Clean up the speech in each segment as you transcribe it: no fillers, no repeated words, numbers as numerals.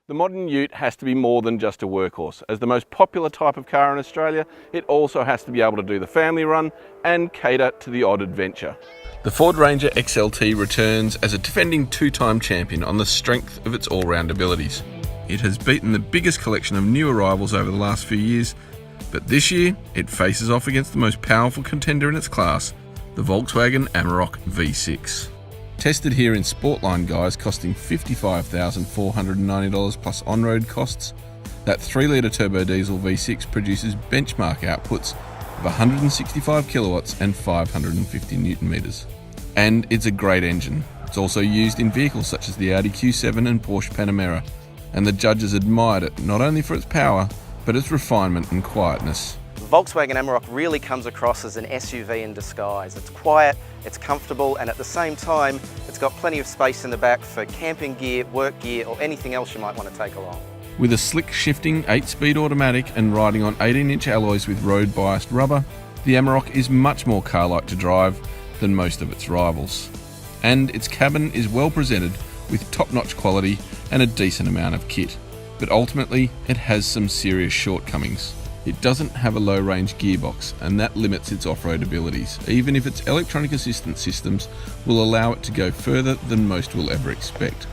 The modern ute has to be more than just a workhorse. As the most popular type of car in Australia, it also has to be able to do the family run and cater to the odd adventure. The Ford Ranger XLT returns as a defending two-time champion on the strength of its all-round abilities. It has beaten the biggest collection of new arrivals over the last few years, but this year it faces off against the most powerful contender in its class, the Volkswagen Amarok V6. Tested here in Sportline guise, costing $55,490 plus on-road costs, that 3-litre turbo diesel V6 produces benchmark outputs of 165 kilowatts and 550 newton meters. And it's a great engine. It's also used in vehicles such as the Audi Q7 and Porsche Panamera, and the judges admired it not only for its power, but its refinement and quietness. Volkswagen Amarok really comes across as an SUV in disguise. It's quiet, it's comfortable, and at the same time, it's got plenty of space in the back for camping gear, work gear, or anything else you might want to take along. With a slick shifting 8-speed automatic and riding on 18-inch alloys with road-biased rubber, the Amarok is much more car-like to drive than most of its rivals. And its cabin is well presented with top-notch quality and a decent amount of kit. But ultimately, it has some serious shortcomings. It doesn't have a low-range gearbox, and that limits its off-road abilities, even if its electronic assistance systems will allow it to go further than most will ever expect.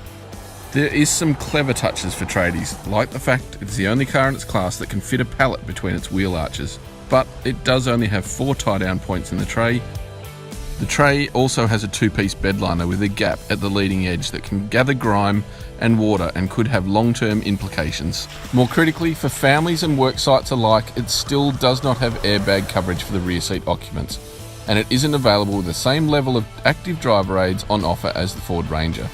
There is some clever touches for tradies, like the fact it's the only car in its class that can fit a pallet between its wheel arches, but it does only have 4 tie-down points in the tray. The tray also has a 2-piece bedliner with a gap at the leading edge that can gather grime and water and could have long-term implications. More critically, for families and work sites alike, it still does not have airbag coverage for the rear seat occupants, and it isn't available with the same level of active driver aids on offer as the Ford Ranger.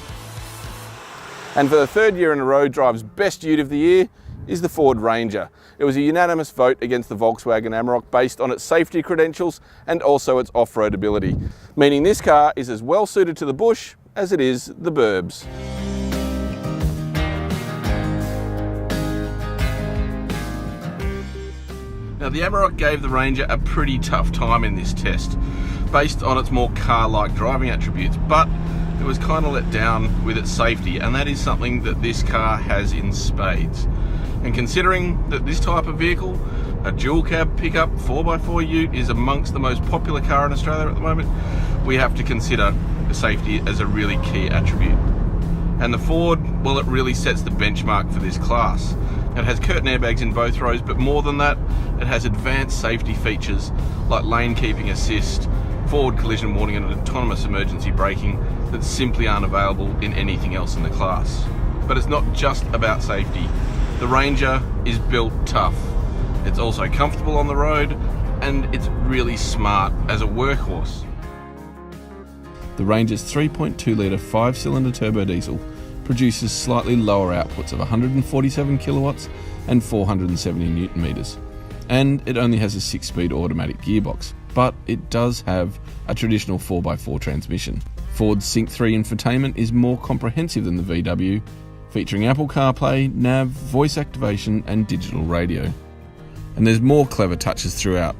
And for the third year in a row, Drive's best ute of the year is the Ford Ranger. It was a unanimous vote against the Volkswagen Amarok based on its safety credentials and also its off-road ability, meaning this car is as well suited to the bush as it is the burbs. Now, the Amarok gave the Ranger a pretty tough time in this test, based on its more car-like driving attributes, but it was kind of let down with its safety, and that is something that this car has in spades. And considering that this type of vehicle, a dual cab pickup 4x4 ute, is amongst the most popular car in Australia at the moment, we have to consider safety as a really key attribute. And the Ford, well, it really sets the benchmark for this class. It has curtain airbags in both rows, but more than that, it has advanced safety features like lane keeping assist, forward collision warning, and autonomous emergency braking that simply aren't available in anything else in the class. But it's not just about safety. The Ranger is built tough. It's also comfortable on the road, and it's really smart as a workhorse. The Ranger's 3.2-litre 5-cylinder turbo diesel produces slightly lower outputs of 147 kilowatts and 470 newton meters, and it only has a 6-speed automatic gearbox, but it does have a traditional 4x4 transmission. Ford's Sync 3 infotainment is more comprehensive than the VW, featuring Apple CarPlay, nav, voice activation and digital radio. And there's more clever touches throughout,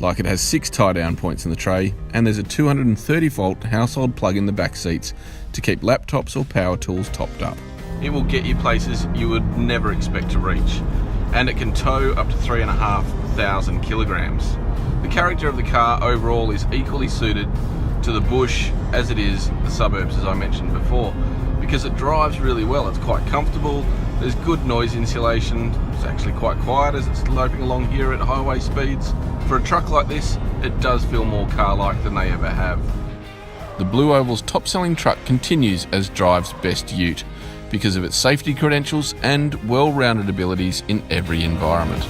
like it has 6 tie-down points in the tray, and there's a 230-volt household plug in the back seats to keep laptops or power tools topped up. It will get you places you would never expect to reach, and it can tow up to 3,500 kilograms. The character of the car overall is equally suited to the bush as it is the suburbs, as I mentioned before, because it drives really well. It's quite comfortable, there's good noise insulation, it's actually quite quiet as it's loping along here at highway speeds. For a truck like this, it does feel more car-like than they ever have. The Blue Oval's top-selling truck continues as Drive's best ute because of its safety credentials and well-rounded abilities in every environment.